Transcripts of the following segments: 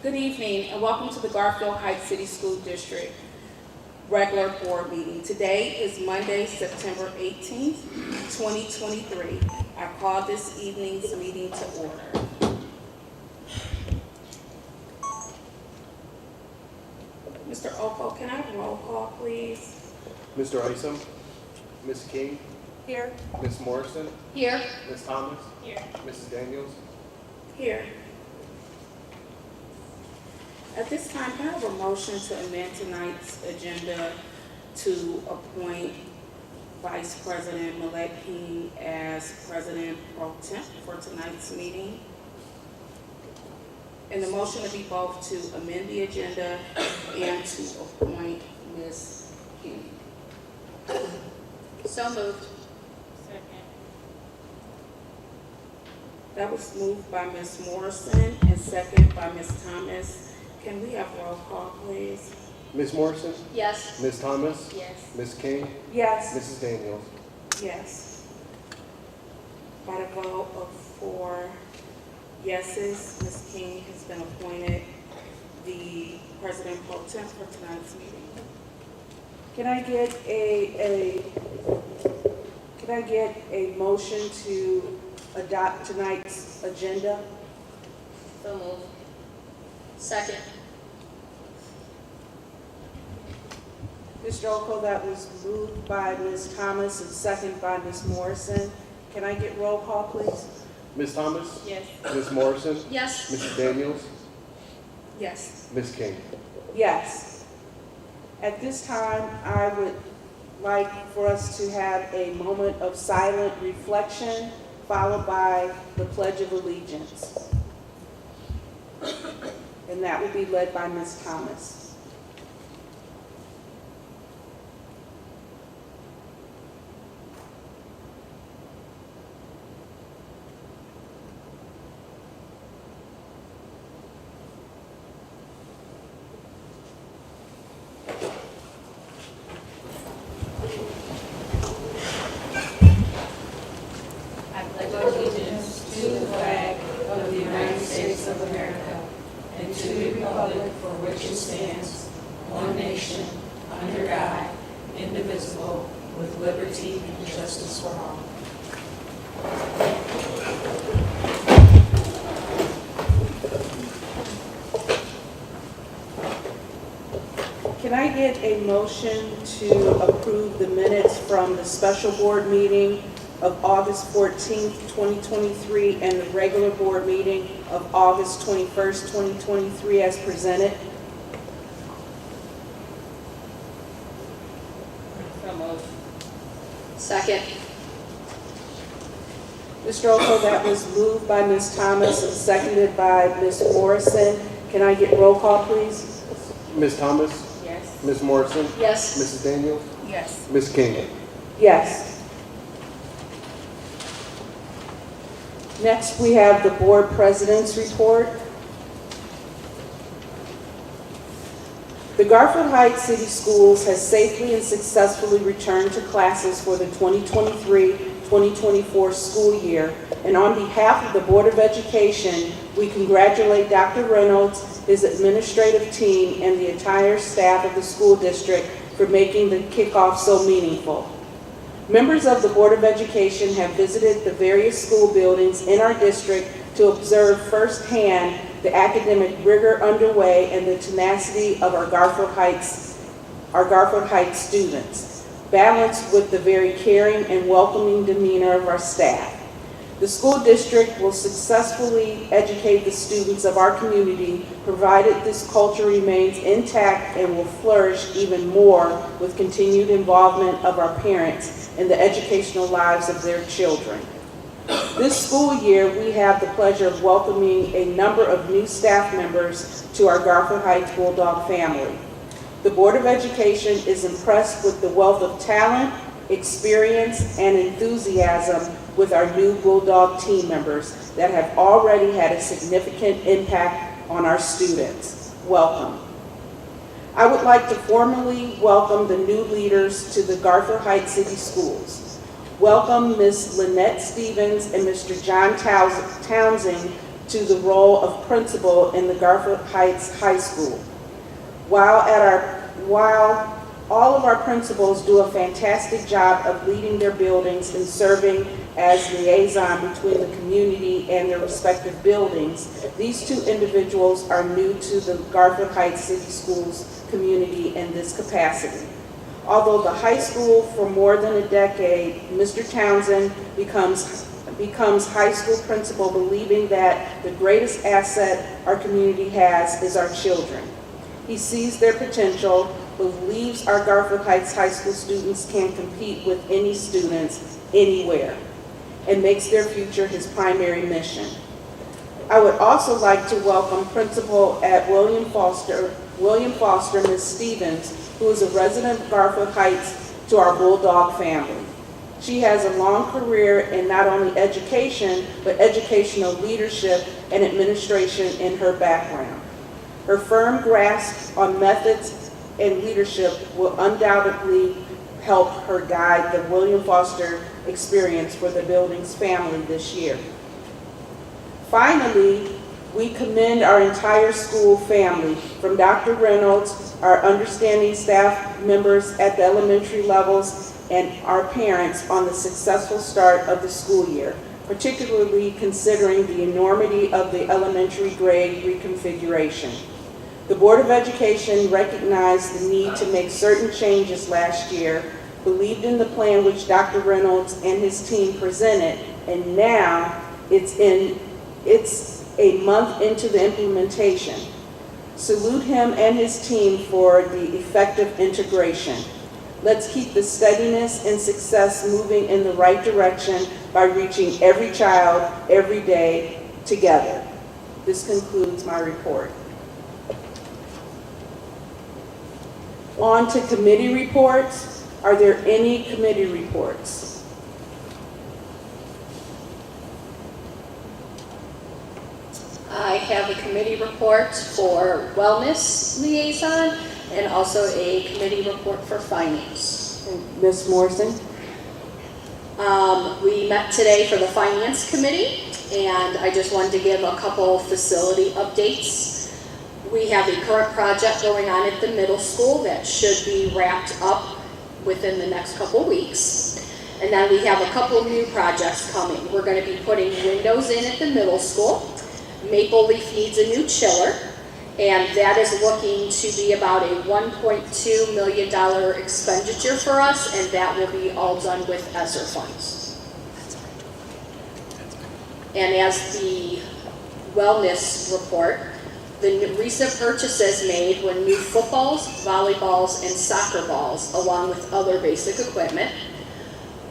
Good evening and welcome to the Garfield Heights City School District regular board meeting. Today is Monday, September 18th, 2023. I call this evening's meeting to order. Mr. Oko, can I have a roll call, please? Mr. Isom, Ms. King, Here. Ms. Morrison, Here. Ms. Thomas, Here. Mrs. Daniels. Here. At this time, can I have a motion to amend tonight's agenda to appoint Vice President Millette King as President Pro Temp for tonight's meeting? And the motion to be both to amend the agenda and to appoint Ms. King. So moved. Second. That was moved by Ms. Morrison and second by Ms. Thomas. Can we have roll call, please? Ms. Morrison, Yes. Ms. Thomas, Yes. Ms. King, Yes. Mrs. Daniels. Yes. By the vote of 4 yeses, Ms. King has been appointed the President Pro Tem for tonight's meeting. Can I get a motion to adopt tonight's agenda? So moved. Second. Mr. Oko, that was moved by Ms. Thomas and second by Ms. Morrison. Can I get roll call, please? Ms. Thomas, Yes. Ms. Morrison, Yes. Mrs. Daniels, Yes. Ms. King. Yes. At this time, I would like for us to have a moment of silent reflection followed by the Pledge of Allegiance. And that will be led by Ms. Thomas. I pledge allegiance to the flag of the United States of America and to the republic for which it stands, one nation, under God, indivisible, with liberty and justice for all. Can I get a motion to approve the minutes from the special board meeting of August 14th, 2023, and the regular board meeting of August 21st, 2023, as presented? So moved. Second. Mr. Oko, that was moved by Ms. Thomas and seconded by Ms. Morrison. Can I get roll call, please? Ms. Thomas, Yes. Ms. Morrison, Yes. Mrs. Daniels, Yes. Ms. King. Yes. Next, we have the board president's report. The Garfield Heights City Schools has safely and successfully returned to classes for the 2023-2024 school year. And on behalf of the Board of Education, we congratulate Dr. Reynolds, his administrative team, and the entire staff of the school district for making the kickoff so meaningful. Members of the Board of Education have visited the various school buildings in our district to observe firsthand the academic rigor underway and the tenacity of our Garfield Heights students, balanced with the very caring and welcoming demeanor of our staff. The school district will successfully educate the students of our community, provided this culture remains intact and will flourish even more with continued involvement of our parents in the educational lives of their children. This school year, we have the pleasure of welcoming a number of new staff members to our Garfield Heights Bulldog family. The Board of Education is impressed with the wealth of talent, experience, and enthusiasm with our new Bulldog team members that have already had a significant impact on our students. Welcome. I would like to formally welcome the new leaders to the Garfield Heights City Schools. Welcome Ms. Lynette Stevens and Mr. John Townsend to the role of principal in the Garfield Heights High School. While all of our principals do a fantastic job of leading their buildings and serving as liaison between the community and their respective buildings, these two individuals are new to the Garfield Heights City Schools community in this capacity. Although the high school for more than a decade, Mr. Townsend becomes high school principal believing that the greatest asset our community has is our children. He sees their potential, believes our Garfield Heights High School students can compete with any students anywhere, and makes their future his primary mission. I would also like to welcome Principal at William Foster, Ms. Stevens, who is a resident of Garfield Heights, to our Bulldog family. She has a long career in not only education, but educational leadership and administration in her background. Her firm grasp on methods and leadership will undoubtedly help her guide the William Foster experience for the building's family this year. Finally, we commend our entire school family, from Dr. Reynolds, our understanding staff members at the elementary levels, and our parents on the successful start of the school year, particularly considering the enormity of the elementary grade reconfiguration. The Board of Education recognized the need to make certain changes last year, believed in the plan which Dr. Reynolds and his team presented, and now it's a month into the implementation. Salute him and his team for the effective integration. Let's keep the steadiness and success moving in the right direction by reaching every child every day together. This concludes my report. On to committee reports. Are there any committee reports? I have a committee report for Wellness Liaison and also a committee report for Finance. And Ms. Morrison? We met today for the Finance Committee, and I just wanted to give a couple facility updates. We have a current project going on at the middle school that should be wrapped up within the next couple weeks. And then we have a couple of new projects coming. We're going to be putting windows in at the middle school. Maple Leaf needs a new chiller, and that is looking to be about a $1.2 million expenditure for us, and that will be all done with ESSER funds. And as the wellness report, the recent purchases made were new footballs, volleyballs, and soccer balls, along with other basic equipment.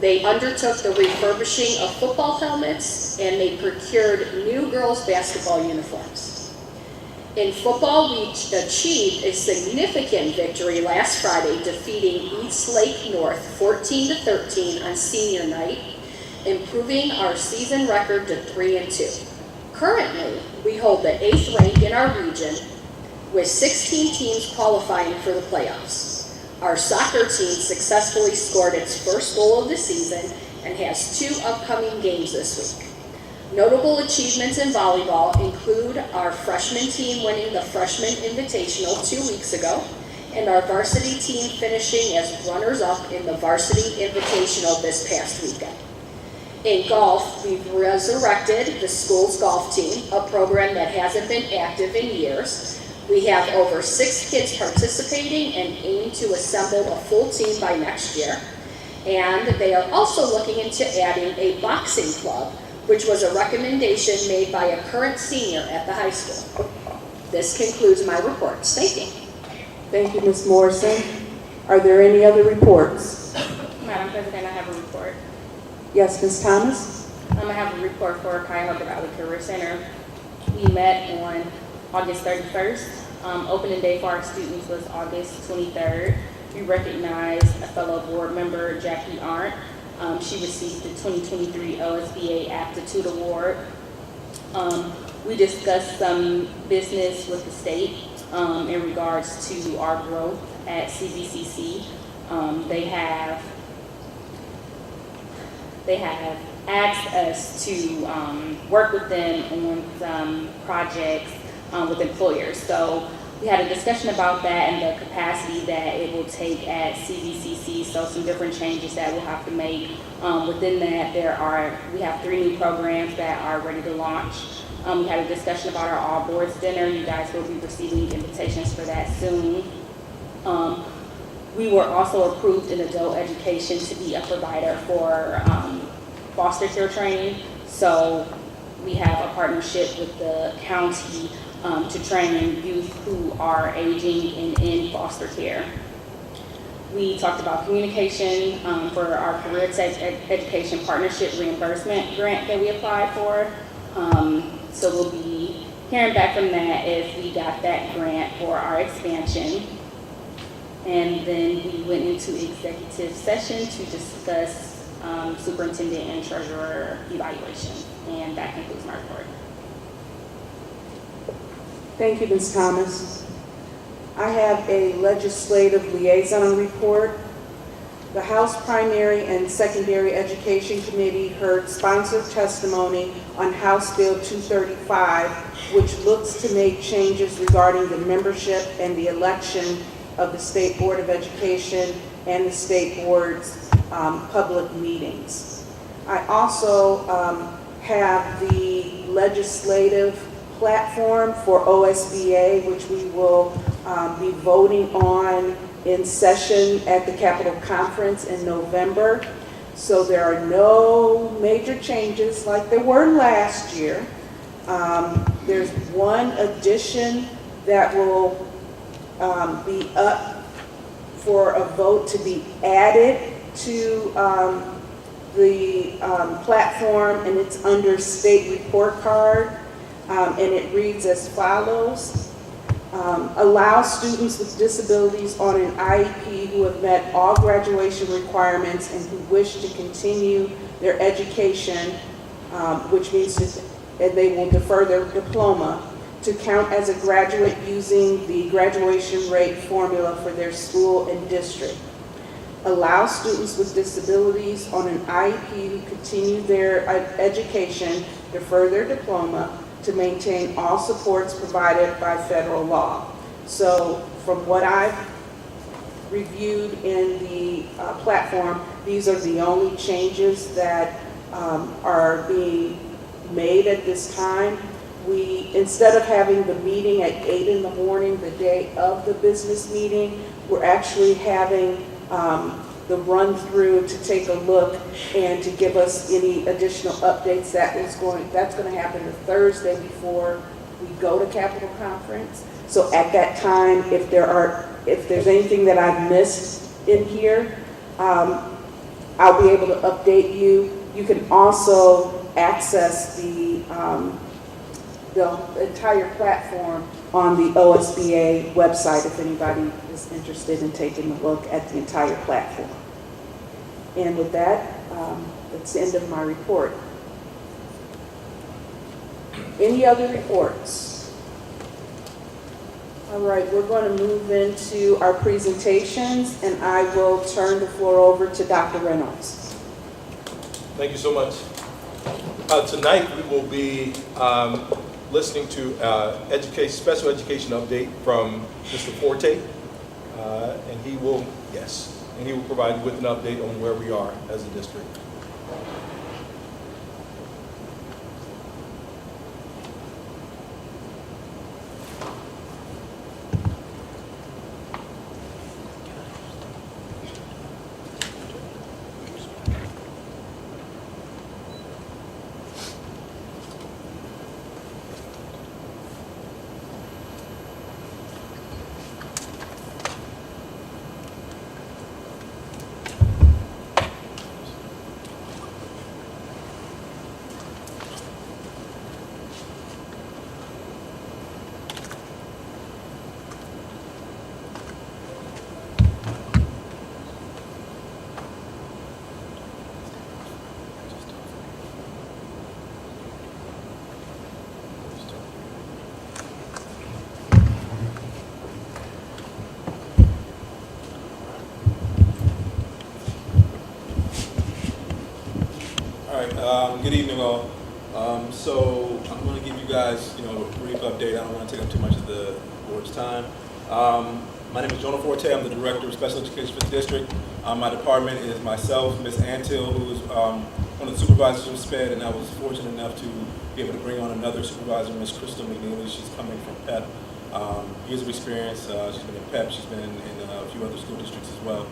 They undertook the refurbishing of football helmets, and they procured new girls' basketball uniforms. In football, we achieved a significant victory last Friday, defeating East Lake North 14-13 on senior night, improving our season record to 3-2. Currently, we hold the 8th rank in our region, with 16 teams qualifying for the playoffs. Our soccer team successfully scored its first goal of the season and has 2 upcoming games this week. Notable achievements in volleyball include our freshman team winning the Freshman Invitational 2 weeks ago, and our varsity team finishing as runners-up in the Varsity Invitational this past weekend. In golf, we've resurrected the school's golf team, a program that hasn't been active in years. We have over 6 kids participating and aim to assemble a full team by next year. And they are also looking into adding a boxing club, which was a recommendation made by a current senior at the high school. This concludes my reports. Thank you. Thank you, Ms. Morrison. Are there any other reports? Madam President, I have a report. Yes, Ms. Thomas? I have a report for Cuyahoga Valley Career Center. We met on August 31st. Opening day for our students was August 23rd. We recognized a fellow board member, Jackie Arndt. She received the 2023 OSBA Aptitude Award. We discussed some business with the state in regards to our growth at CVCC. They have asked us to work with them on some projects with employers. So we had a discussion about that and the capacity that it will take at CVCC, so some different changes that we'll have to make. Within that, we have 3 new programs that are ready to launch. We had a discussion about our all boards dinner. You guys will be receiving invitations for that soon. We were also approved in adult education to be a provider for foster care training. So we have a partnership with the county to train youth who are aging and in foster care. We talked about communication for our Career Tech Education Partnership Reimbursement Grant that we applied for. So we'll be hearing back from that if we got that grant for our expansion. And then we went into executive session to discuss superintendent and treasurer evaluation. And that concludes my report. Thank you, Ms. Thomas. I have a legislative liaison report. The House Primary and Secondary Education Committee heard sponsored testimony on House Bill 235, which looks to make changes regarding the membership and the election of the State Board of Education and the State Board's public meetings. I also have the legislative platform for OSBA, which we will be voting on in session at the Capitol Conference in November. So there are no major changes like there were last year. There's one addition that will be up for a vote to be added to the platform, and it's under state report card, and it reads as follows. Allow students with disabilities on an IEP who have met all graduation requirements and who wish to continue their education, which means that they will defer their diploma, to count as a graduate using the graduation rate formula for their school and district. Allow students with disabilities on an IEP who continue their education, defer their diploma, to maintain all supports provided by federal law. So from what I've reviewed in the platform, these are the only changes that are being made at this time. We, instead of having the meeting at 8 in the morning, the day of the business meeting, we're actually having the run through to take a look and to give us any additional updates. That's going to happen the Thursday before we go to Capitol Conference. So at that time, if there's anything that I've missed in here, I'll be able to update you. You can also access the entire platform on the OSBA website if anybody is interested in taking a look at the entire platform. And with that, that's the end of my report. Any other reports? All right, we're going to move into our presentations, and I will turn the floor over to Dr. Reynolds. Thank you so much. Tonight we will be listening to special education update from Mr. Forte, and he will provide you with an update on where we are as a district. right, good evening all. So I'm going to give you guys, a brief update. I don't want to take up too much of the board's time. My name is Jonah Forte. I'm the Director of Special Education for the district. My department is myself, Ms. Antil, who is one of the supervisors of SPED, and I was fortunate enough to be able to bring on another supervisor, Ms. Crystal McNeely. She's coming from PEP. Years of experience. She's been in PEP. She's been in a few other school districts as well.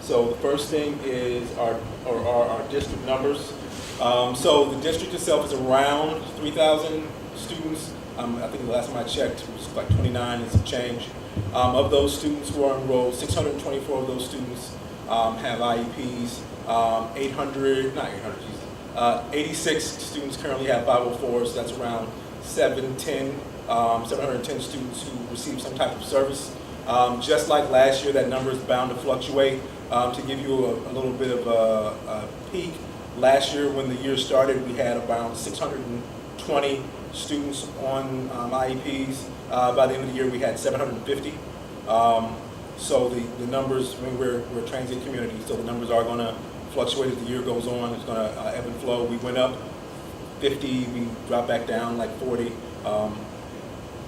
So the first thing is our district numbers. So the district itself is around 3,000 students. I think the last time I checked, it was like 29 and some change. Of those students who are enrolled, 624 of those students have IEPs. 86 students currently have 504s. That's around 710 students who receive some type of service. Just like last year, that number is bound to fluctuate. To give you a little bit of a peek, last year when the year started, we had around 620 students on IEPs. By the end of the year, we had 750. So the numbers, we're a transient community, so the numbers are going to fluctuate as the year goes on. It's going to ebb and flow. We went up 50, we dropped back down like 40.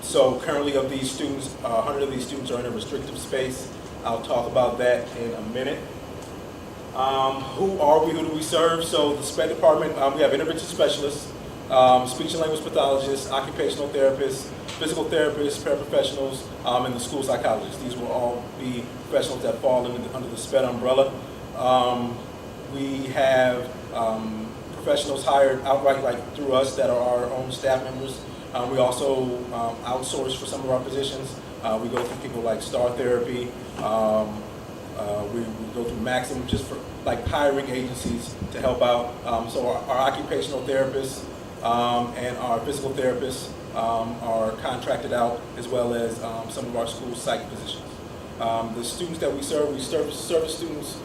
So currently of these students, 100 of these students are in a restrictive space. I'll talk about that in a minute. Who are we? Who do we serve? So the SPED department, we have intervention specialists, speech and language pathologists, occupational therapists, physical therapists, paraprofessionals, and the school psychologists. These will all be professionals that fall under the SPED umbrella. We have professionals hired outright through us that are our own staff members. We also outsource for some of our positions. We go through people like Star Therapy. We go through Maxim just for hiring agencies to help out. So our occupational therapists and our physical therapists are contracted out, as well as some of our school psych positions. The students that we serve students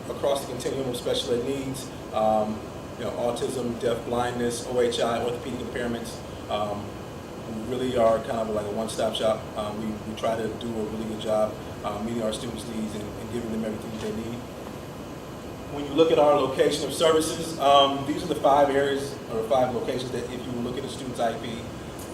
across the continuum of special ed needs, autism, deaf, blindness, OHI, orthopedic impairments. We really are kind of like a one-stop shop. We try to do a really good job meeting our students' needs and giving them everything they need. When you look at our location of services, these are the 5 areas or 5 locations that if you look at a student's IEP,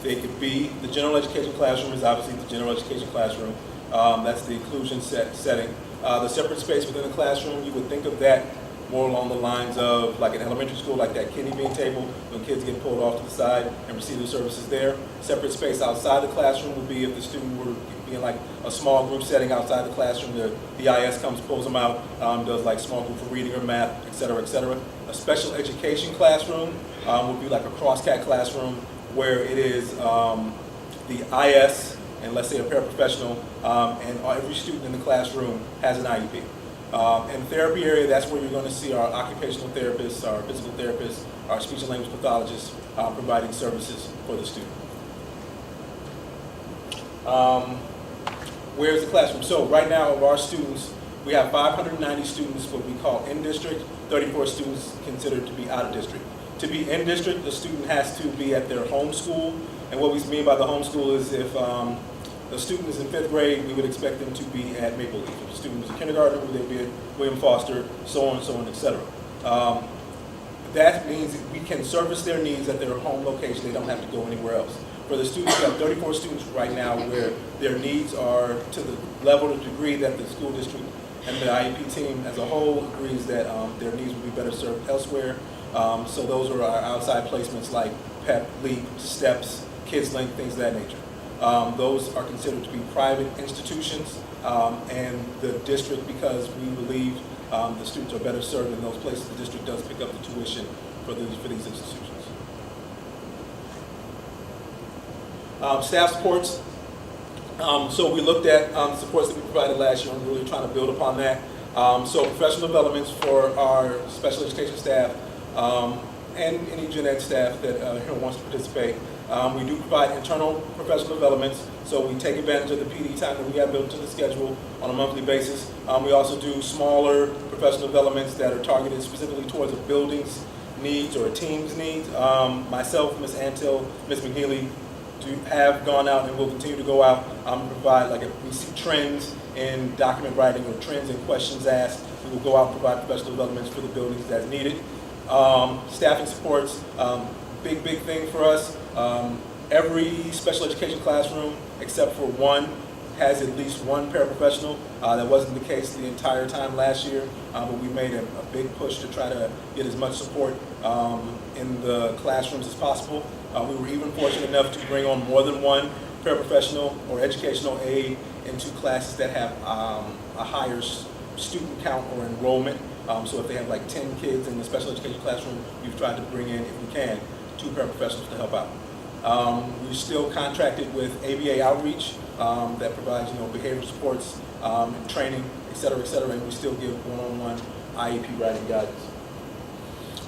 they could be. The general education classroom is obviously the general education classroom. That's the inclusion setting. The separate space within the classroom, you would think of that more along the lines of like an elementary school, like that kidney bean table, when kids get pulled off to the side and receive their services there. Separate space outside the classroom would be if the student were in like a small group setting outside the classroom, the IS comes, pulls them out, does like small group for reading or math, et cetera, et cetera. A special education classroom would be like a cross-cat classroom where it is the IS and let's say a paraprofessional, and every student in the classroom has an IEP. In the therapy area, that's where you're going to see our occupational therapists, our physical therapists, our speech and language pathologists providing services for the student. Where's the classroom? So right now of our students, we have 590 students what we call in-district, 34 students considered to be out-of-district. To be in-district, the student has to be at their home school, and what we mean by the home school is if the student is in 5th grade, we would expect them to be at Maple Leaf. If the student is in kindergarten, they'd be at William Foster, so on, et cetera. That means we can service their needs at their home location. They don't have to go anywhere else. For the students, we have 34 students right now where their needs are to the level or degree that the school district and the IEP team as a whole agrees that their needs would be better served elsewhere. So those are our outside placements like PEP, LEAP, STEPS, Kids Link, things of that nature. Those are considered to be private institutions, and the district, because we believe the students are better served in those places, the district does pick up the tuition for these institutions. Staff supports. So we looked at the supports that we provided last year and really trying to build upon that. So professional developments for our special education staff and any gen ed staff that wants to participate. We do provide internal professional developments, so we take advantage of the PD time that we have built into the schedule on a monthly basis. We also do smaller professional developments that are targeted specifically towards a building's needs or a team's needs. Myself, Ms. Antil, Ms. McNeely have gone out and will continue to go out and provide, like if we see trends in document writing or trends in questions asked, we will go out and provide professional developments for the buildings as needed. Staffing supports, big thing for us. Every special education classroom, except for one, has at least one paraprofessional. That wasn't the case the entire time last year, but we made a big push to try to get as much support in the classrooms as possible. We were even fortunate enough to bring on more than one paraprofessional or educational aide into classes that have a higher student count or enrollment. So if they have like 10 kids in the special education classroom, we've tried to bring in, if we can, 2 paraprofessionals to help out. We're still contracted with ABA Outreach that provides, behavioral supports, and training, et cetera, and we still give one-on-one IEP writing guidance.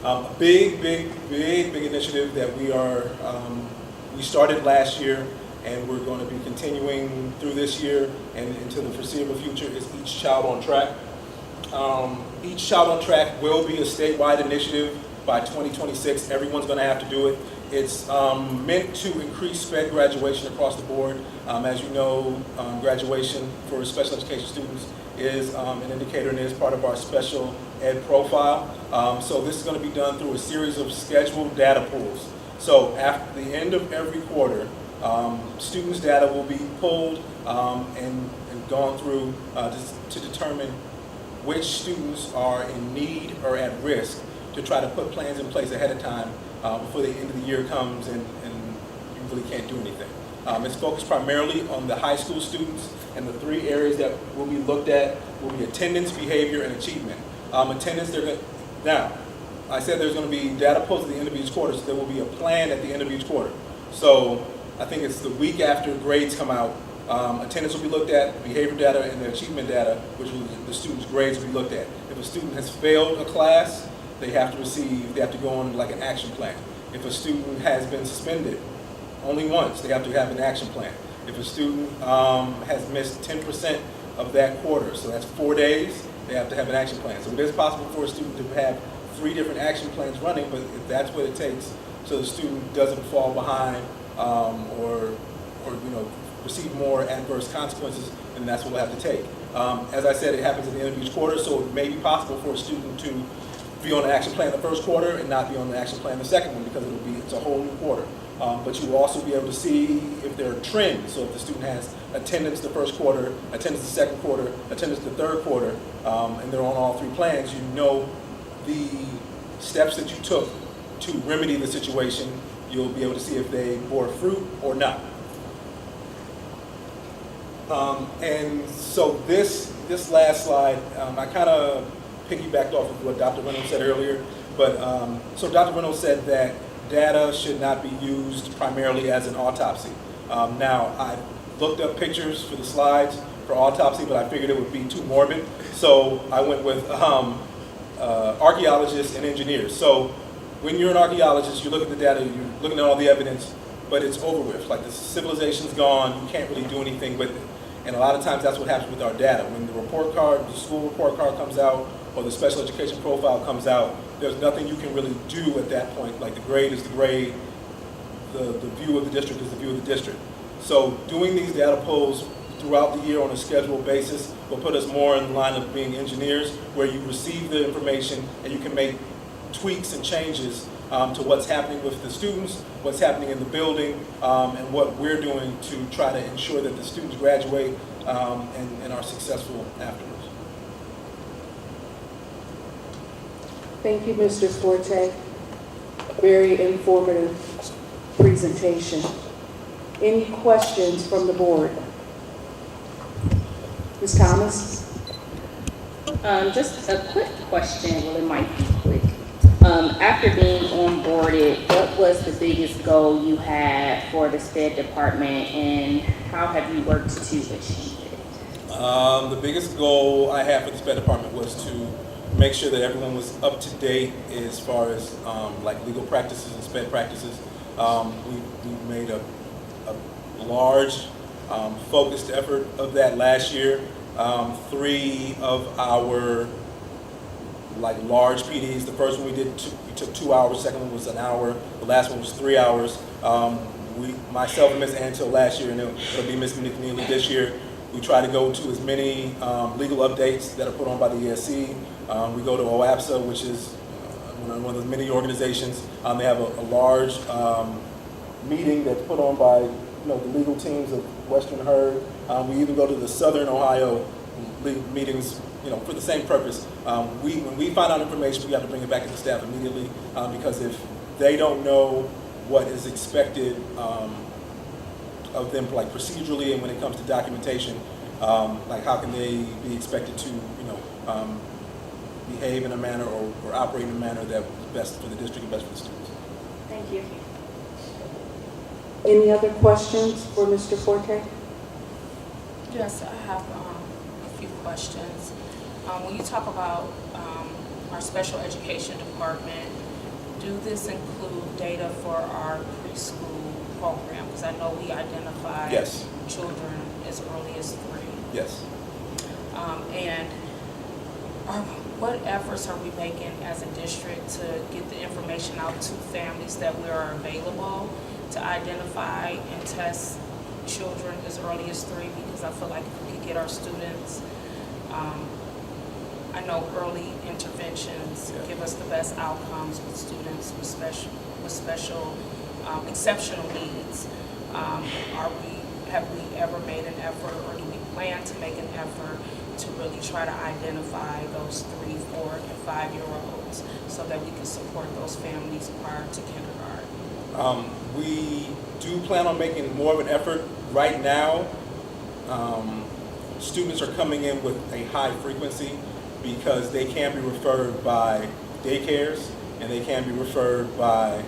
A big initiative that we started last year and we're going to be continuing through this year and into the foreseeable future is Each Child on Track. Each Child on Track will be a statewide initiative by 2026. Everyone's going to have to do it. It's meant to increase sped graduation across the board. As you know, graduation for special education students is an indicator and is part of our special ed profile. So this is going to be done through a series of scheduled data pools. So after the end of every quarter, students' data will be pulled and gone through just to determine which students are in need or at risk to try to put plans in place ahead of time before the end of the year comes and you really can't do anything. It's focused primarily on the high school students, and the 3 areas that will be looked at will be attendance, behavior, and achievement. Attendance, now, I said there's going to be data pulls at the end of each quarter, so there will be a plan at the end of each quarter. So I think it's the week after grades come out, attendance will be looked at, behavior data, and the achievement data, which will, the students' grades will be looked at. If a student has failed a class, they have to go on like an action plan. If a student has been suspended only once, they have to have an action plan. If a student has missed 10% of that quarter, so that's 4 days, they have to have an action plan. So it is possible for a student to have 3 different action plans running, but if that's what it takes so the student doesn't fall behind or receive more adverse consequences, then that's what we'll have to take. As I said, it happens at the end of each quarter, so it may be possible for a student to be on the action plan the first quarter and not be on the action plan the second one because it's a whole new quarter. But you will also be able to see if there are trends. So if the student has attendance the first quarter, attendance the second quarter, attendance the third quarter, and they're on all 3 plans, you know the steps that you took to remedy the situation. You'll be able to see if they bore fruit or not. And so this last slide, I kind of piggybacked off of what Dr. Reynolds said earlier, but so Dr. Reynolds said that data should not be used primarily as an autopsy. Now, I looked up pictures for the slides for autopsy, but I figured it would be too morbid, so I went with archaeologists and engineers. So when you're an archaeologist, you look at the data, you're looking at all the evidence, but it's over with. Like the civilization's gone, you can't really do anything with it. And a lot of times that's what happens with our data. When the report card, the school report card comes out, or the special education profile comes out, there's nothing you can really do at that point. Like the grade is the grade, the view of the district is the view of the district. So doing these data pulls throughout the year on a scheduled basis will put us more in line of being engineers, where you receive the information and you can make tweaks and changes to what's happening with the students, what's happening in the building, and what we're doing to try to ensure that the students graduate and are successful afterwards. Thank you, Mr. Forte. Very informative presentation. Any questions from the board? Ms. Thomas? Just a quick question, well, it might be quick. After being onboarded, what was the biggest goal you had for the SPED department, and how have you worked to achieve it? The biggest goal I had for the SPED department was to make sure that everyone was up to date as far as like legal practices and SPED practices. We made a large focused effort of that last year. 3 of our large PDs, the first one we took 2 hours, the second one was an hour, the last one was 3 hours. Myself and Ms. Antil last year, and it'll be Ms. McNeely this year, we try to go to as many legal updates that are put on by the ESC. We go to OAPSA, which is one of the many organizations. They have a large meeting that's put on by the legal teams of Western Herd. We even go to the Southern Ohio meetings, for the same purpose. When we find out information, we have to bring it back to the staff immediately, because if they don't know what is expected of them, like procedurally, and when it comes to documentation, like how can they be expected to, behave in a manner or operate in a manner that is best for the district and best for the students. Thank you. Any other questions for Mr. Forte? Yes, I have a few questions. When you talk about our special education department, do this include data for our preschool program? Because I know we identify Yes. children as early as 3. Yes. And what efforts are we making as a district to get the information out to families that we are available to identify and test children as early as 3? Because I feel like if we could get our students, I know early interventions give us the best outcomes with students with special exceptional needs. Have we ever made an effort, or do we plan to make an effort to really try to identify those 3, 4, and 5-year-olds so that we can support those families prior to kindergarten? We do plan on making more of an effort. Right now, students are coming in with a high frequency because they can be referred by daycares and they can be referred by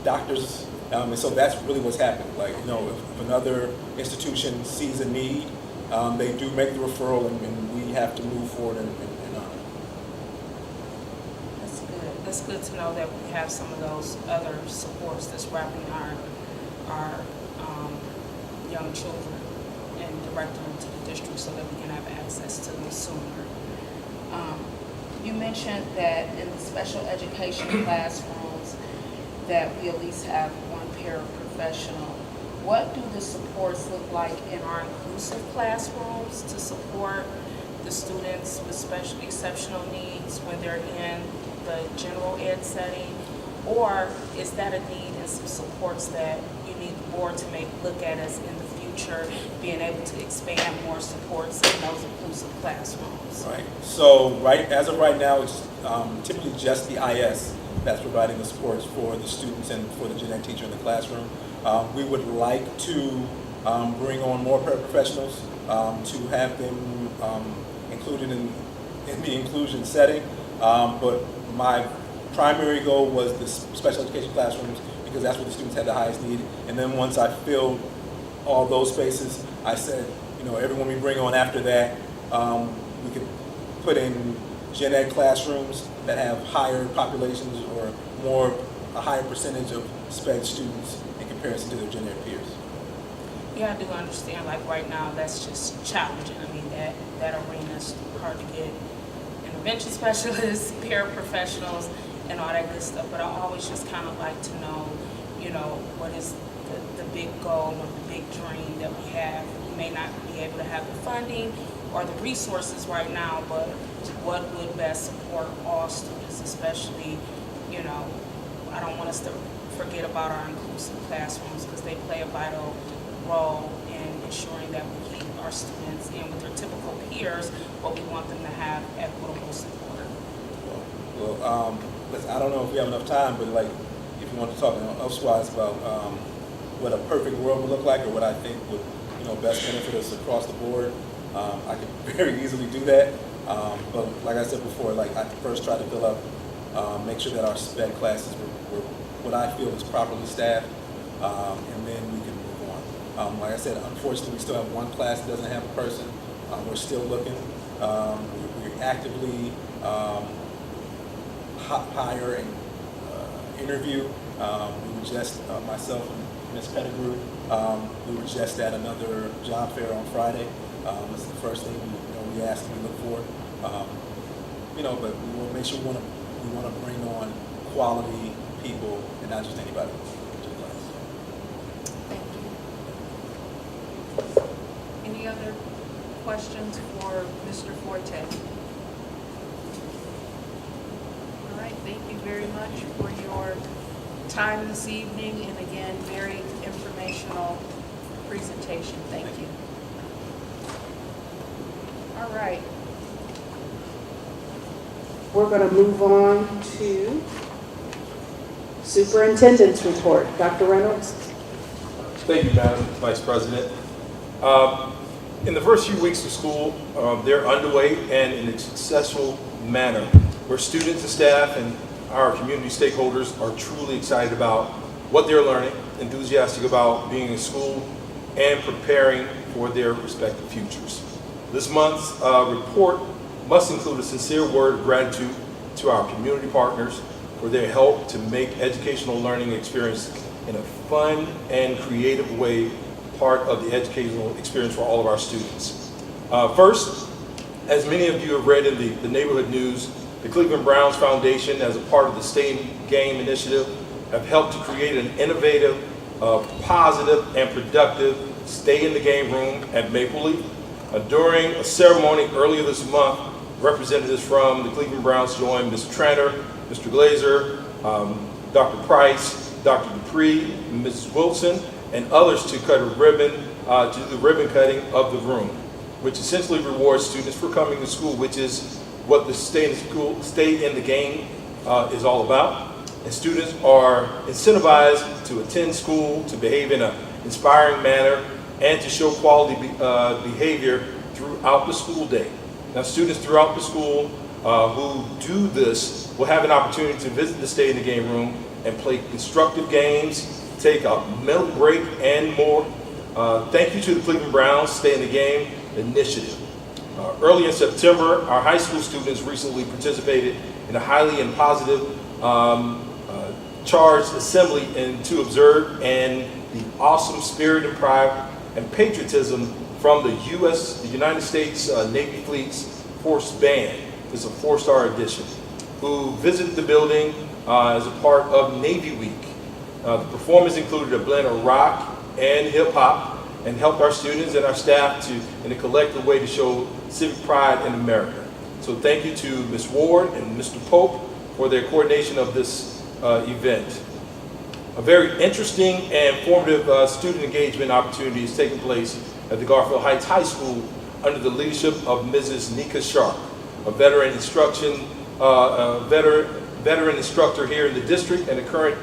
doctors. And so that's really what's happening. Like, if another institution sees a need, they do make the referral, and we have to move forward and honor it. That's good. That's good to know that we have some of those other supports that's wrapping our young children and directing them to the district so that we can have access to them sooner. You mentioned that in the special education classrooms that we at least have one paraprofessional. What do the supports look like in our inclusive classrooms to support the students with special exceptional needs when they're in the general ed setting? Or is that a need and some supports that you need the board to look at as in the future, being able to expand more supports in those inclusive classrooms? Right. So as of right now, it's typically just the IS that's providing the supports for the students and for the gen ed teacher in the classroom. We would like to bring on more paraprofessionals to have them included in the inclusion setting. But my primary goal was the special education classrooms because that's where the students had the highest need. And then once I filled all those spaces, I said, everyone we bring on after that, we could put in gen ed classrooms that have higher populations or a higher percentage of sped students in comparison to their gen ed peers. Yeah, I do understand, like right now, that's just challenging. I mean, that arena's hard to get intervention specialists, paraprofessionals, and all that good stuff. But I always just kind of like to know, what is the big goal or the big dream that we have. We may not be able to have the funding or the resources right now, but what would best support all students, especially, I don't want us to forget about our inclusive classrooms because they play a vital role in ensuring that we keep our students in with their typical peers, but we want them to have equitable support. Well, listen, I don't know if we have enough time, but if you want to talk elsewise about what a perfect world would look like or what I think would, best benefit us across the board, I could very easily do that. But like I said before, I first try to fill up, make sure that our sped classes were what I feel is properly staffed, and then we can move on. Like I said, unfortunately, we still have one class that doesn't have a person. We're still looking. We're actively hire and interview. We were just, myself and Ms. Pettigrew, we were just at another job fair on Friday. It's the first thing we ask and we look for. But we will make sure we want to bring on quality people and not just anybody to the class. Thank you. Any other questions for Mr. Forte? All right, thank you. very much for your time this evening, and again, very informational presentation. Thank you. All right. We're going to move on to Superintendent's report. Dr. Reynolds? Thank you, Madam Vice President. In the first few weeks of school, they're underway and in a successful manner, where students and staff and our community stakeholders are truly excited about what they're learning, enthusiastic about being in school, and preparing for their respective futures. This month's report must include a sincere word of gratitude to our community partners for their help to make educational learning experience in a fun and creative way part of the educational experience for all of our students. First, as many of you have read in the neighborhood news, the Cleveland Browns Foundation, as a part of the Stay in the Game initiative, have helped to create an innovative, positive, and productive Stay in the Game room at Maple Leaf. During a ceremony earlier this month, representatives from the Cleveland Browns joined Mr. Tranter, Mr. Glazer, Dr. Price, Dr. Dupree, Mrs. Wilson, and others to cut a ribbon, to do the ribbon cutting of the room, which essentially rewards students for coming to school, which is what the Stay in the Game is all about. And students are incentivized to attend school, to behave in an inspiring manner, and to show quality behavior throughout the school day. Now, students throughout the school who do this will have an opportunity to visit the Stay in the Game room and play constructive games, take a mental break, and more. Thank you to the Cleveland Browns Stay in the Game initiative. Early in September, our high school students recently participated in a highly and positive charged assembly and to observe and the awesome spirit and pride and patriotism from the United States Navy Fleet's Force Band. This is a 4-star edition, who visited the building as a part of Navy Week. The performance included a blend of rock and hip hop and helped our students and our staff to, in a collective way, to show civic pride in America. So thank you to Ms. Ward and Mr. Pope for their coordination of this event. A very interesting and formative student engagement opportunity is taking place at the Garfield Heights High School under the leadership of Mrs. Nika Sharp, a veteran instructor here in the district and a current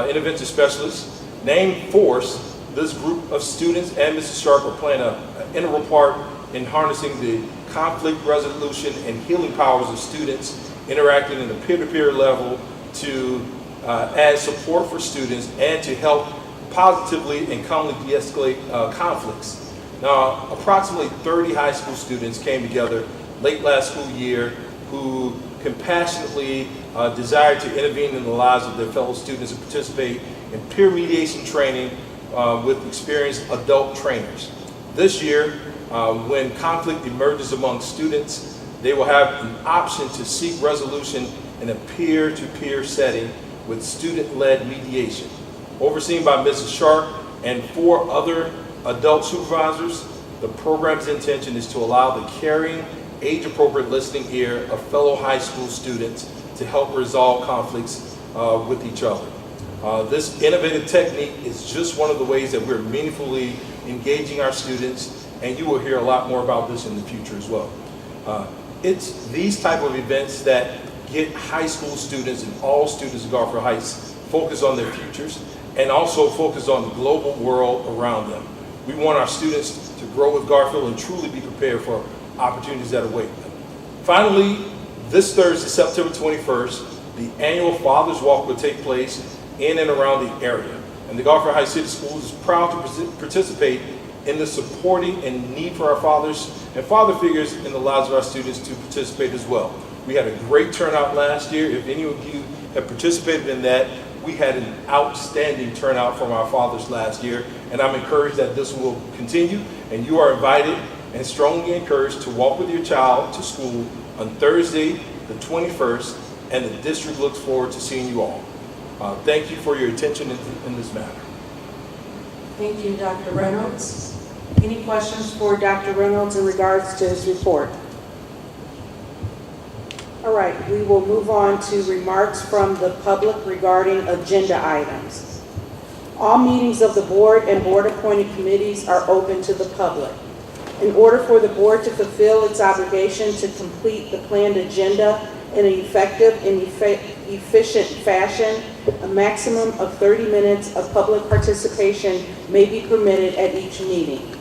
intervention specialist. Named Force, this group of students and Mrs. Sharp are playing an integral part in harnessing the conflict resolution and healing powers of students interacting in a peer-to-peer level to add support for students and to help positively and calmly de-escalate conflicts. Now, approximately 30 high school students came together late last school year who compassionately desired to intervene in the lives of their fellow students and participate in peer mediation training with experienced adult trainers. This year, when conflict emerges among students, they will have an option to seek resolution in a peer-to-peer setting with student-led mediation. Overseen by Mrs. Sharp and 4 other adult supervisors, the program's intention is to allow the caring, age-appropriate listening ear of fellow high school students to help resolve conflicts with each other. This innovative technique is just one of the ways that we're meaningfully engaging our students, and you will hear a lot more about this in the future as well. It's these type of events that get high school students and all students of Garfield Heights focused on their futures and also focused on the global world around them. We want our students to grow with Garfield and truly be prepared for opportunities that await them. Finally, this Thursday, September 21st, the annual Father's Walk will take place in and around the area. And the Garfield Heights City Schools is proud to participate in the supporting and need for our fathers and father figures in the lives of our students to participate as well. We had a great turnout last year. If any of you have participated in that, we had an outstanding turnout from our fathers last year, and I'm encouraged that this will continue, and you are invited and strongly encouraged to walk with your child to school on Thursday, the 21st, and the district looks forward to seeing you all. Thank you for your attention in this matter. Thank you, Dr. Reynolds. Any questions for Dr. Reynolds in regards to his report? All right, we will move on to remarks from the public regarding agenda items. All meetings of the board and board-appointed committees are open to the public. In order for the board to fulfill its obligation to complete the planned agenda in an effective and efficient fashion, a maximum of 30 minutes of public participation may be permitted at each meeting.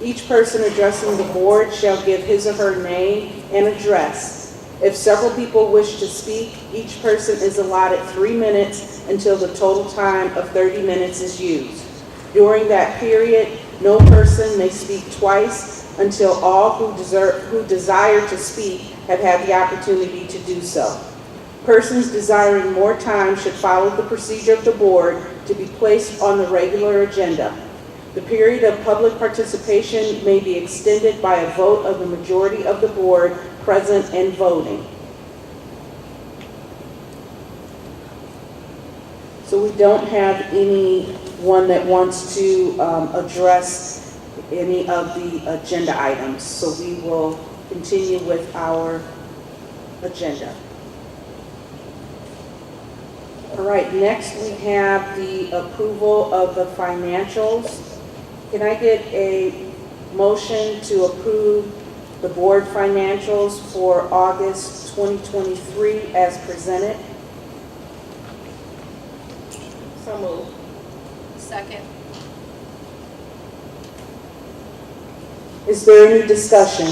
Each person addressing the board shall give his or her name and address. If several people wish to speak, each person is allotted 3 minutes until the total time of 30 minutes is used. During that period, no person may speak twice until all who desire to speak have had the opportunity to do so. Persons desiring more time should follow the procedure of the board to be placed on the regular agenda. The period of public participation may be extended by a vote of the majority of the board present and voting. So we don't have anyone that wants to address any of the agenda items. So we will continue with our agenda. All right, next we have the approval of the financials. Can I get a motion to approve the board financials for August 2023 as presented? So moved. Second. Is there any discussion?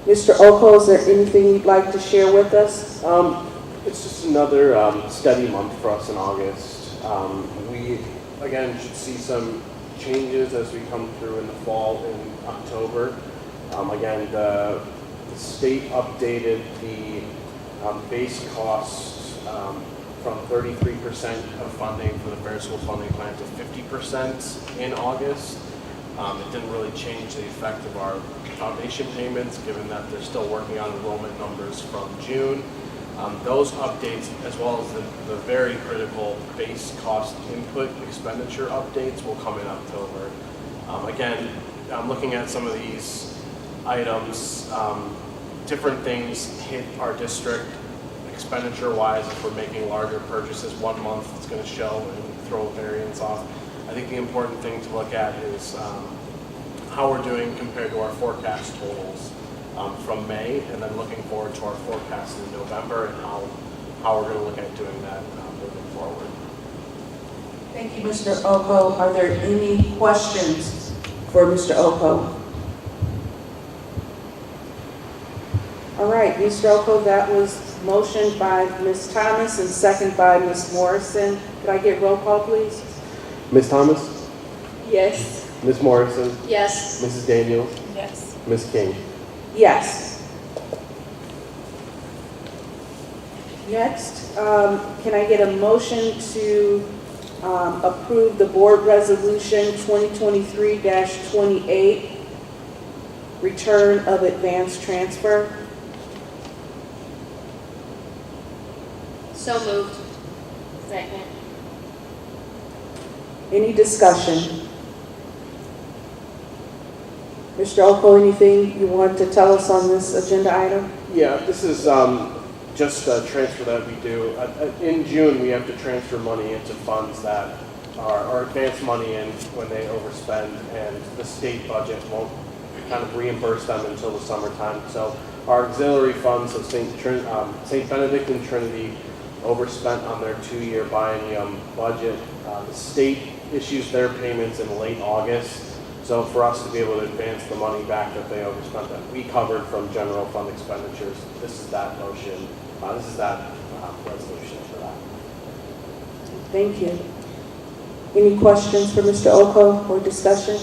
Mr. Oko, is there anything you'd like to share with us? It's just another steady month for us in August. We, again, should see some changes as we come through in the fall in October. Again, the state updated the base cost from 33% of funding for the Fair School Funding Plan to 50% in August. It didn't really change the effect of our foundation payments, given that they're still working on enrollment numbers from June. Those updates, as well as the very critical base cost input expenditure updates, will come in October. Again, I'm looking at some of these items. Different things hit our district expenditure-wise. If we're making larger purchases 1 month, it's going to show and throw variance off. I think the important thing to look at is how we're doing compared to our forecast totals from May, and then looking forward to our forecast in November and how we're going to look at doing that moving forward. Thank you, Mr. Oko. Are there any questions for Mr. Oko? All right, Mr. Oko, that was motioned by Ms. Thomas and second by Ms. Morrison. Could I get roll call, please? Ms. Thomas? Yes. Ms. Morrison? Yes. Mrs. Daniels? Yes. Ms. King? Yes. Next, can I get a motion to approve the board resolution 2023-28, return of advance transfer? So moved. Second. Any discussion? Mr. Oko, anything you want to tell us on this agenda item? Yeah, this is just a transfer that we do. In June, we have to transfer money into funds that are advance money in when they overspend, and the state budget won't kind of reimburse them until the summertime. So our auxiliary funds of St. Benedict and Trinity overspent on their 2-year biennium budget. The state issues their payments in late August. So for us to be able to advance the money back that they overspent, that we covered from general fund expenditures, this is that motion. This is that resolution for that. Thank you. Any questions for Mr. Oko or discussion?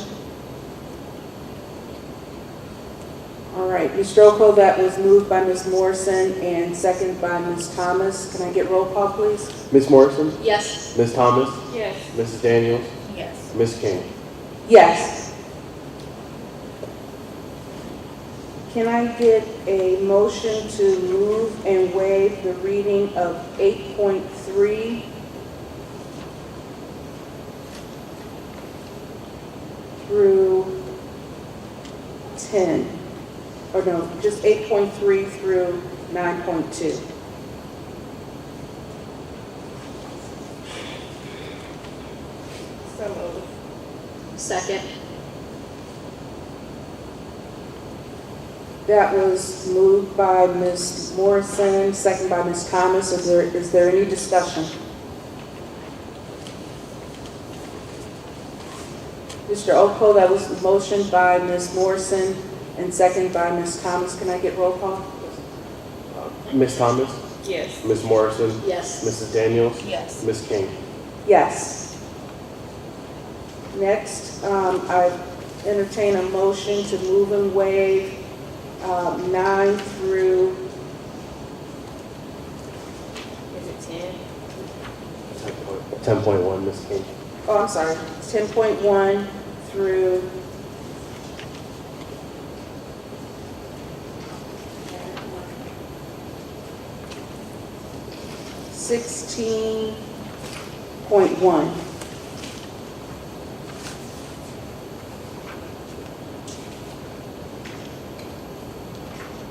All right, Mr. Oko, that was moved by Ms. Morrison and seconded by Ms. Thomas. Can I get roll call, please? Ms. Morrison? Yes. Ms. Thomas? Yes. Mrs. Daniels? Yes. Ms. King? Yes. Can I get a motion to move and waive the reading of 8.3 through 10, or no, just 8.3 through 9.2. So moved. Second. That was moved by Ms. Morrison, second by Ms. Thomas. Is there any discussion? Mr. Oko, that was motioned by Ms. Morrison and second by Ms. Thomas. Can I get roll call? Ms. Thomas, Yes. Ms. Morrison, Yes. Mrs. Daniels, Yes. Ms. King. Yes. Next, I entertain a motion to move and waive 9 through, Is it 10? 10.1, Ms. King. oh, I'm sorry, 10.1 through 16.1.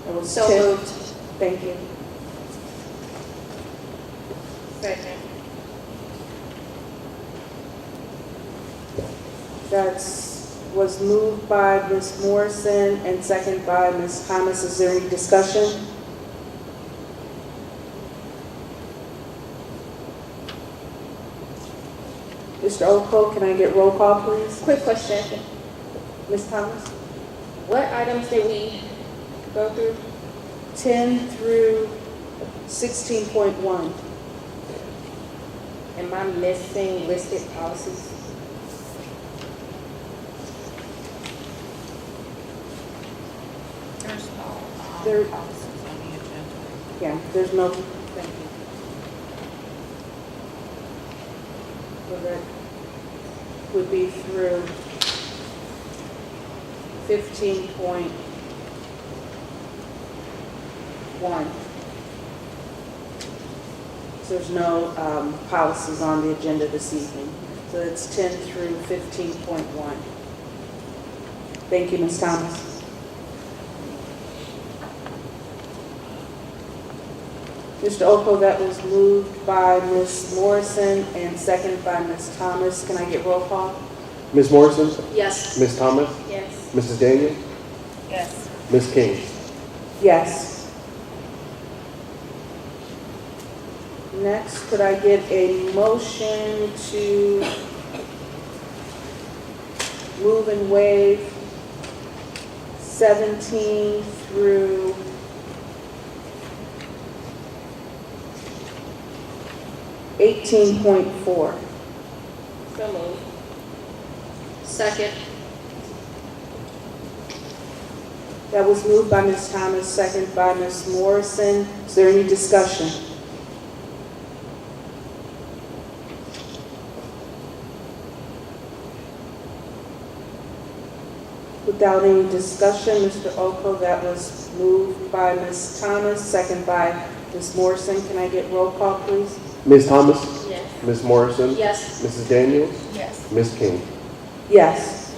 It was So 10. moved. Thank you. Second. Was moved by Ms. Morrison and second by Ms. Thomas. Is there any discussion? Mr. Oko, can I get roll call, please? Quick question. Ms. Thomas? What items did we go through? 10 through 16.1. Am I missing listed policies? There's no There- policies on the agenda. Yeah, there's no, thank you. So that would be through 15.1. So there's no policies on the agenda this evening. So it's 10 through 15.1. Thank you, Ms. Thomas. Mr. Oko, that was moved by Ms. Morrison and seconded by Ms. Thomas. Can I get roll call? Ms. Morrison, Yes. Ms. Thomas, Yes. Mrs. Daniels, Yes. Ms. King. Yes. Next, could I get a motion to move and waive 17 through 18.4? So moved. Second. That was moved by Ms. Thomas, second by Ms. Morrison. Is there any discussion? Without any discussion, Mr. Oko, that was moved by Ms. Thomas, second by Ms. Morrison. Can I get roll call, please? Ms. Thomas, Yes. Ms. Morrison, Yes. Mrs. Daniels, Yes. Ms. King. Yes.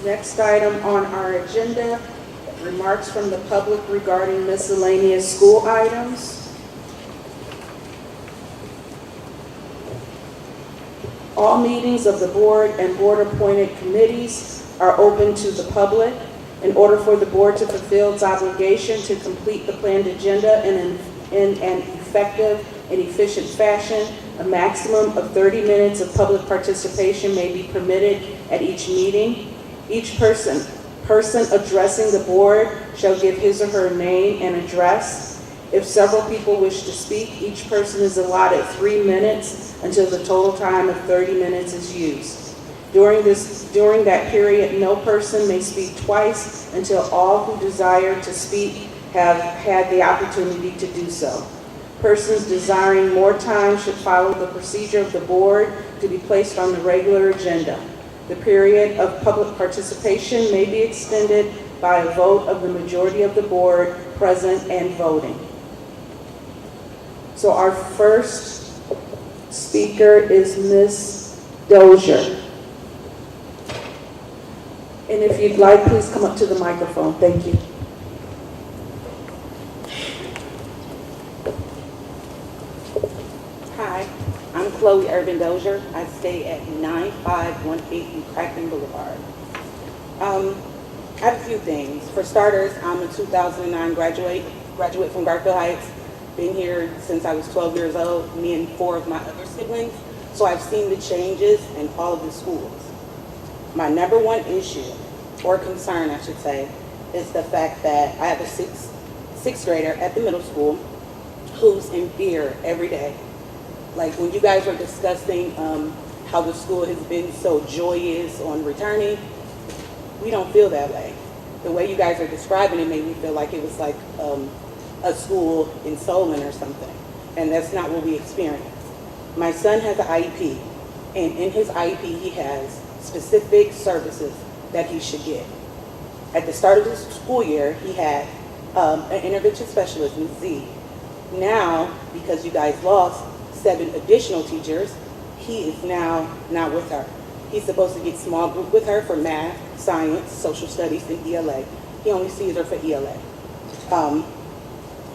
Next item on our agenda, remarks from the public regarding miscellaneous school items. All meetings of the board and board-appointed committees are open to the public. In order for the board to fulfill its obligation to complete the planned agenda in an effective and efficient fashion, a maximum of 30 minutes of public participation may be permitted at each meeting. Each person addressing the board shall give his or her name and address. If several people wish to speak, each person is allotted 3 minutes until the total time of 30 minutes is used. During that period, no person may speak twice until all who desire to speak have had the opportunity to do so. Persons desiring more time should follow the procedure of the board to be placed on the regular agenda. The period of public participation may be extended by a vote of the majority of the board present and voting. So our first speaker is Ms. Dozier. And if you'd like, please come up to the microphone. Thank you. Hi, I'm Chloe Urban Dozier. I stay at 9518 Crackman Boulevard. I have a few things. For starters, I'm a 2009 graduate from Garfield Heights. Been here since I was 12 years old, me and 4 of my other siblings. So I've seen the changes in all of the schools. My number one issue, or concern I should say, is the fact that I have a sixth grader at the middle school who's in fear every day. Like when you guys were discussing how the school has been so joyous on returning, we don't feel that way. The way you guys are describing it made me feel like it was like a school in Solon or something, and that's not what we experienced. My son has an IEP, and in his IEP he has specific services that he should get. At the start of the school year, he had an intervention specialist, Ms. Z. Now, because you guys lost 7 additional teachers, he is now not with her. He's supposed to get small group with her for math, science, social studies, and ELA. He only sees her for ELA.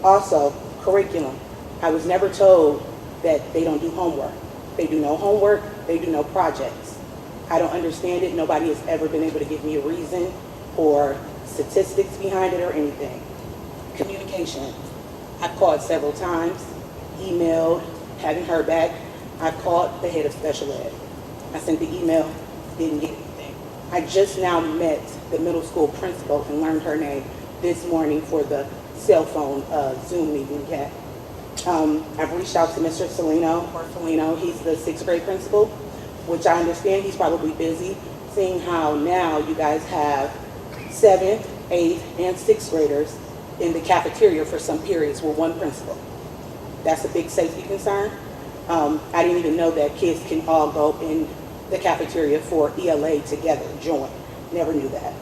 Also, curriculum. I was never told that they don't do homework. They do no homework, they do no projects. I don't understand it. Nobody has ever been able to give me a reason or statistics behind it or anything. Communication. I've called several times, emailed, haven't heard back. I've called the head of special ed. I sent the email, didn't get anything. I just now met the middle school principal and learned her name this morning for the cell phone Zoom meeting we had. I've reached out to Mr. Felino, he's the 6th grade principal, which I understand he's probably busy, seeing how now you guys have 7th, 8th, and 6th graders in the cafeteria for some periods with one principal. That's a big safety concern. I didn't even know that kids can all go in the cafeteria for ELA together, join. Never knew that.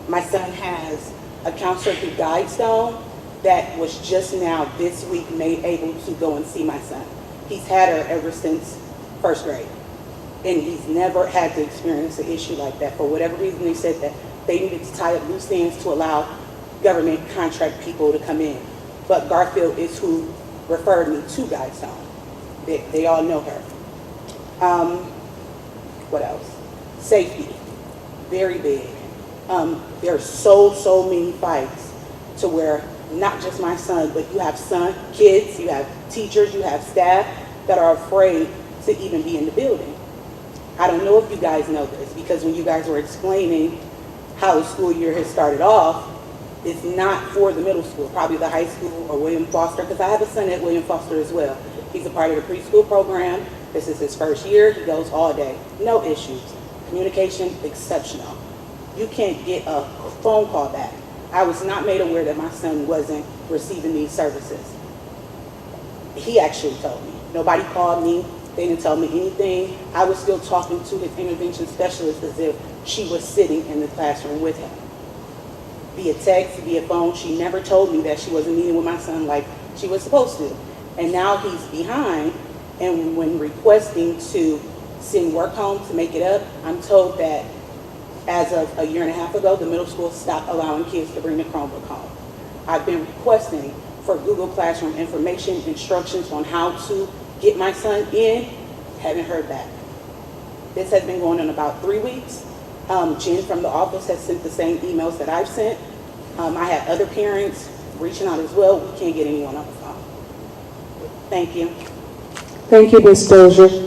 My son has a counselor through Guidestone that was just now this week made able to go and see my son. He's had her ever since 1st grade. And he's never had to experience an issue like that. For whatever reason, they said that they needed to tie up loose ends to allow government contract people to come in. But Garfield is who referred me to Guidestone. They all know her. What else? Safety, very big. There are so many fights to where not just my son, but you have kids, you have teachers, you have staff that are afraid to even be in the building. I don't know if you guys know this, because when you guys were explaining how the school year has started off, it's not for the middle school, probably the high school or William Foster, because I have a son at William Foster as well. He's a part of the preschool program. This is his 1st year. He goes all day. No issues. Communication, exceptional. You can't get a phone call back. I was not made aware that my son wasn't receiving these services. He actually told me. Nobody called me. They didn't tell me anything. I was still talking to his intervention specialist as if she was sitting in the classroom with him. Via text, via phone, she never told me that she wasn't meeting with my son like she was supposed to. And now he's behind, and when requesting to send work home to make it up, I'm told that as of a year and a half ago, the middle school stopped allowing kids to bring the Chromebook home. I've been requesting for Google Classroom information, instructions on how to get my son in, haven't heard back. This has been going on about 3 weeks. Jen from the office has sent the same emails that I've sent. I had other parents reaching out as well. We can't get anyone on the phone. Thank you. Thank you, Ms. Dozier.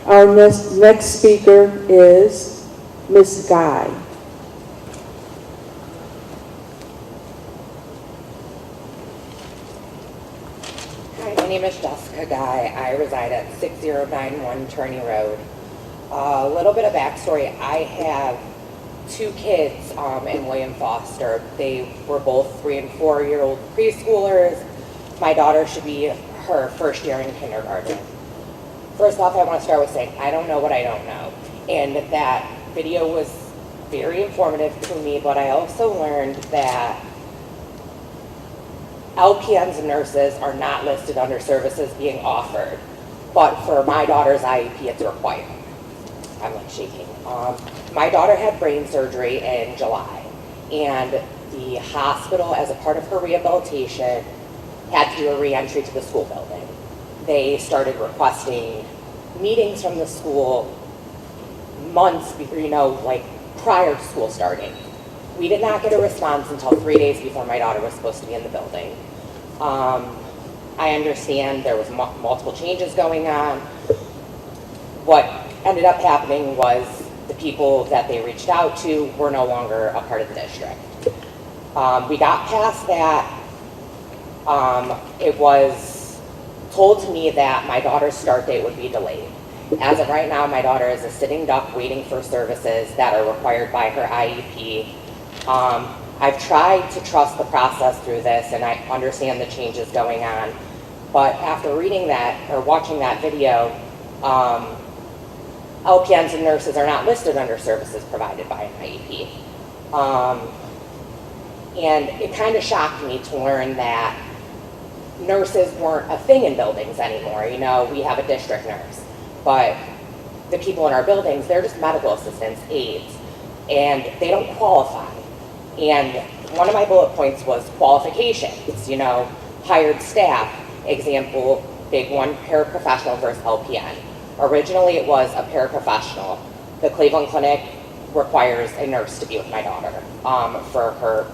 Our next speaker is Ms. Guy. Hi, my name is Jessica Guy. I reside at 6091 Turney Road. A little bit of backstory. I have 2 kids in William Foster. They were both 3- and 4-year-old preschoolers. My daughter should be her 1st year in kindergarten. First off, I want to start with saying I don't know what I don't know. And that video was very informative to me, but I also learned that LPNs and nurses are not listed under services being offered. But for my daughter's IEP, it's required. I'm like shaking. My daughter had brain surgery in July, and the hospital, as a part of her rehabilitation, had to do a re-entry to the school building. They started requesting meetings from the school months before, like prior to school starting. We did not get a response until 3 days before my daughter was supposed to be in the building. I understand there was multiple changes going on. What ended up happening was the people that they reached out to were no longer a part of the district. We got past that. It was told to me that my daughter's start date would be delayed. As of right now, my daughter is a sitting duck waiting for services that are required by her IEP. I've tried to trust the process through this, and I understand the changes going on. But after reading that or watching that video, LPNs and nurses are not listed under services provided by an IEP. And it kind of shocked me to learn that nurses weren't a thing in buildings anymore. We have a district nurse, but the people in our buildings, they're just medical assistants, aides, and they don't qualify. And one of my bullet points was qualifications, hired staff, example, big one, paraprofessional versus LPN. Originally, it was a paraprofessional. The Cleveland Clinic requires a nurse to be with my daughter for her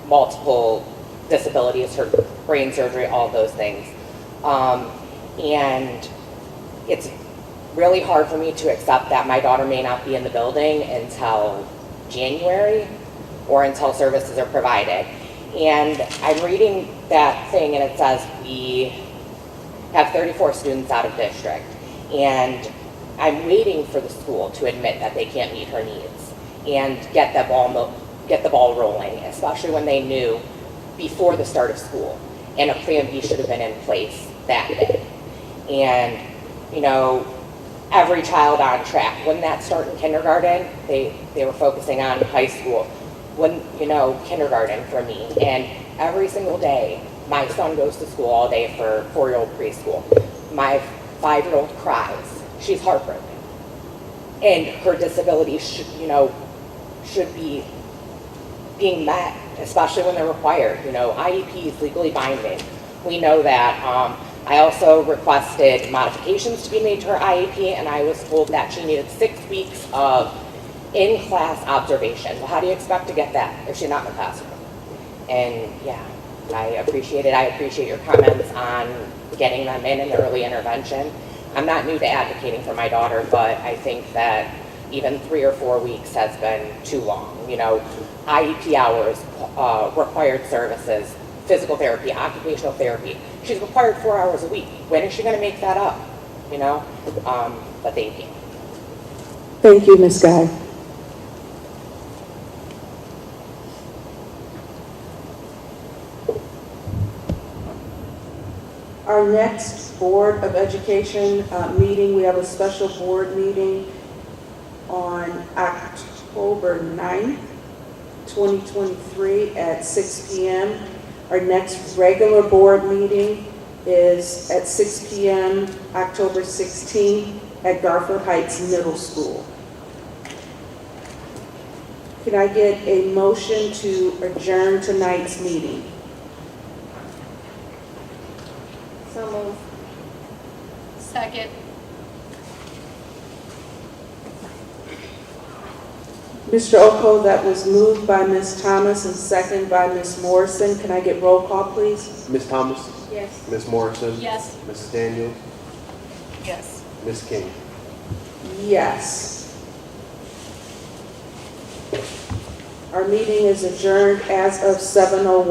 multiple disabilities, her brain surgery, all of those things. And it's really hard for me to accept that my daughter may not be in the building until January or until services are provided. And I'm reading that thing, and it says we have 34 students out of district. And I'm waiting for the school to admit that they can't meet her needs and get the ball rolling, especially when they knew before the start of school. And a plan B should have been in place that day. And, every child on track. When that started in kindergarten, they were focusing on high school. When, kindergarten for me. And every single day, my son goes to school all day for 4-year-old preschool. My 5-year-old cries. She's heartbroken. And her disability should be being met, especially when they're required. IEP is legally binding. We know that. I also requested modifications to be made to her IEP, and I was told that she needed 6 weeks of in-class observation. Well, how do you expect to get that if she's not in the classroom? And yeah, I appreciate it. I appreciate your comments on getting them in the early intervention. I'm not new to advocating for my daughter, but I think that even 3 or 4 weeks has been too long. IEP hours, required services, physical therapy, occupational therapy. She's required 4 hours a week. When is she going to make that up? But thank you. Thank you, Ms. Guy. Our next Board of Education meeting, we have a special board meeting on October 9th, 2023 at 6 p.m. Our next regular board meeting is at 6 p.m. October 16th at Garfield Heights Middle School. Can I get a motion to adjourn tonight's meeting? So moved. Second. Mr. Oko, that was moved by Ms. Thomas and second by Ms. Morrison. Can I get roll call, please? Ms. Thomas? Yes. Ms. Morrison? Yes. Mrs. Daniels? Yes. Ms. King? Yes. Our meeting is adjourned as of 7:01.